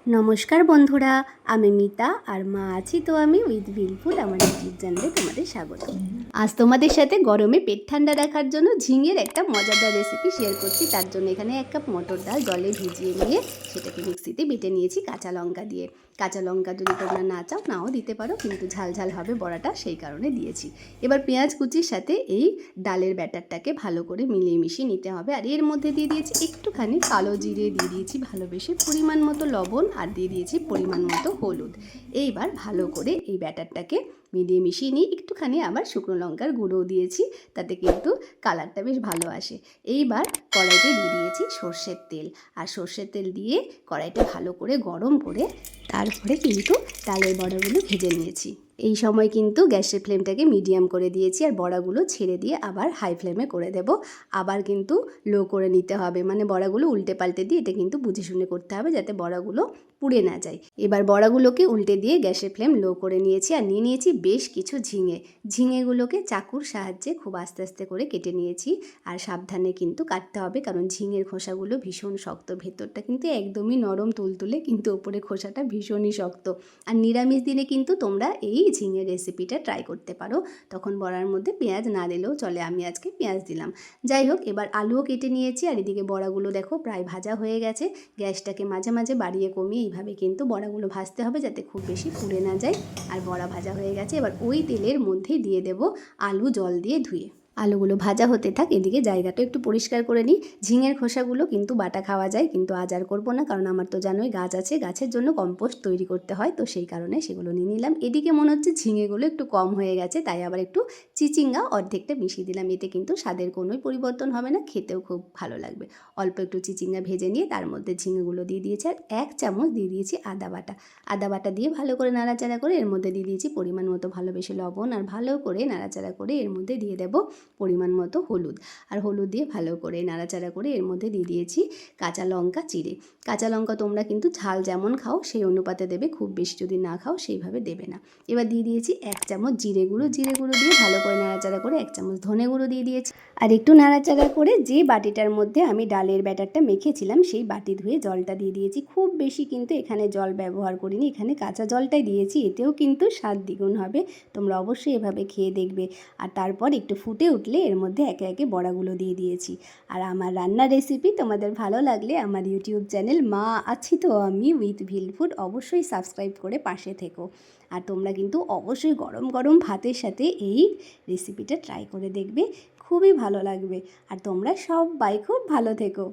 নমস্কার বন্ধুরা, আমি মিতা আর মা আছি তো আমি উইথ ভিল ফুড আমার ইউটিউব চ্যানেলে তোমাদের স্বাগত। আজ তোমাদের সাথে গরমে পেট ঠান্ডা রাখার জন্য ঝিঙের একটা মজাদার রেসিপি শেয়ার করছি। তার জন্য এখানে 1 কাপ মটর ডাল জলে ভিজিয়ে নিয়ে সেটাকে মিক্সিতে বেটে নিয়েছি কাঁচা লঙ্কা দিয়ে। কাঁচা লঙ্কা যদি তোমরা না চাও নাও দিতে পারো, কিন্তু ঝাল ঝাল হবে বড়াটা, সেই কারণে দিয়েছি। এবার পেঁয়াজ কুচির সাথে এই ডালের ব্যাটারটাকে ভালো করে মিলিয়ে মিশিয়ে নিতে হবে। আর এর মধ্যে দিয়ে দিয়েছি একটুখানি কালো জিরে, দিয়ে দিয়েছি ভালোবেসে পরিমাণ মতো লবণ, আর দিয়ে দিয়েছি পরিমাণ মতো হলুদ। এইবার ভালো করে এই ব্যাটারটাকে মিলিয়ে মিশিয়ে নিয়ে একটুখানি আবার শুকনো লঙ্কার গুঁড়োও দিয়েছি, তাতে কিন্তু কালারটা বেশ ভালো আসে। এইবার কড়াইতে দিয়ে দিয়েছি সর্ষের তেল, আর সর্ষের তেল দিয়ে কড়াইটা ভালো করে গরম করে তারপরে কিন্তু ডালের বড়াগুলো ভেজে নিয়েছি। এই সময় কিন্তু গ্যাসের ফ্লেমটাকে মিডিয়াম করে দিয়েছি, আর বড়াগুলো ছেড়ে দিয়ে আবার হাই ফ্লেমে করে দেব। আবার কিন্তু লো করে নিতে হবে, মানে বড়াগুলো উল্টে পাল্টে দিয়ে এটা কিন্তু বুঝে শুনে করতে হবে যাতে বড়াগুলো পুড়ে না যায়। এবার বড়াগুলোকে উল্টে দিয়ে গ্যাসের ফ্লেম লো করে নিয়েছি, আর নিয়ে নিয়েছি বেশ কিছু ঝিঙেগুলোকে চাকুর সাহায্যে খুব আস্তে আস্তে করে কেটে নিয়েছি। আর সাবধানে কিন্তু কাটতে হবে, কারণ ঝিঙের খোসাগুলো ভীষণ শক্ত, ভেতরটা কিন্তু একদমই নরম তুলতুলে, কিন্তু ওপরে খোসাটা ভীষণই শক্ত। আর নিরামিষ দিনে কিন্তু তোমরা এই ঝিঙের রেসিপিটা ট্রাই করতে পারো, তখন বড়ার মধ্যে পেঁয়াজ না দিলেও চলে, আমি আজকে পেঁয়াজ দিলাম। যাই হোক, এবার আলুও কেটে নিয়েছি, আর এদিকে বড়াগুলো দেখো প্রায় ভাজা হয়ে গেছে। গ্যাসটাকে মাঝে মাঝে বাড়িয়ে কমিয়ে এইভাবে কিন্তু বড়াগুলো ভাজতে হবে যাতে খুব বেশি পুড়ে না যায়। আর বড়া ভাজা হয়ে গেছে, এবার ওই তেলের মধ্যেই দিয়ে দেব আলু জল দিয়ে ধুয়ে। আলুগুলো ভাজা হতে থাক, এদিকে জায়গাটা একটু পরিষ্কার করে নিই। ঝিঙের খোসাগুলো কিন্তু বাটা খাওয়া যায়, কিন্তু আজ আর করবো না, কারণ আমার তো জানোই গাছ আছে, গাছের জন্য কম্পোস্ট তৈরি করতে হয়, তো সেই কারণে সেগুলো নিয়ে নিলাম। এদিকে মনে হচ্ছে ঝিঙেগুলো একটু কম হয়ে গেছে, তাই আবার একটু চিচিঙ্গা অর্ধেকটা মিশিয়ে দিলাম। এতে কিন্তু স্বাদের কোনোই পরিবর্তন হবে না, খেতেও খুব ভালো লাগবে। অল্প একটু চিচিঙ্গা ভেজে নিয়ে তার মধ্যে ঝিঙেগুলো দিয়ে দিয়েছি, আর 1 চামচ দিয়ে দিয়েছি আদা বাটা। আদা বাটা দিয়ে ভালো করে নাড়াচাড়া করে এর মধ্যে দিয়ে দিয়েছি পরিমাণ মতো ভালোবেসে লবণ, আর ভালো করে নাড়াচাড়া করে এর মধ্যে দিয়ে দেবো পরিমাণ মতো হলুদ। আর হলুদ দিয়ে ভালো করে নাড়াচাড়া করে এর মধ্যে দিয়ে দিয়েছি কাঁচা লঙ্কা চিড়ে। কাঁচা লঙ্কা তোমরা কিন্তু ঝাল যেমন খাও সেই অনুপাতে দেবে, খুব বেশি যদি না খাও সেইভাবে দেবে না। এবার দিয়ে দিয়েছি 1 চামচ জিরে গুঁড়ো দিয়ে ভালো করে নাড়াচাড়া করে 1 চামচ ধনে গুঁড়ো দিয়ে দিয়েছি। আর একটু নাড়াচাড়া করে যে বাটিটার মধ্যে আমি ডালের ব্যাটারটা মেখেছিলাম সেই বাটি ধুয়ে জলটা দিয়ে দিয়েছি। খুব বেশি কিন্তু এখানে জল ব্যবহার করিনি, এখানে কাঁচা জলটাই দিয়েছি, এতেও কিন্তু স্বাদ দ্বিগুণ হবে। তোমরা অবশ্যই এভাবে খেয়ে দেখবে। আর তারপর একটু ফুটে উঠলে এর মধ্যে একে একে বড়াগুলো দিয়ে দিয়েছি। আর আমার রান্নার রেসিপি তোমাদের ভালো লাগলে আমার ইউটিউব চ্যানেল মা আছি তো আমি উইথ ভিল ফুড অবশ্যই সাবস্ক্রাইব করে পাশে থেকো। আর তোমরা কিন্তু অবশ্যই গরম গরম ভাতের সাথে এই রেসিপিটা ট্রাই করে দেখবে, খুবই ভালো লাগবে। আর তোমরা সবাই খুব ভালো থেকো।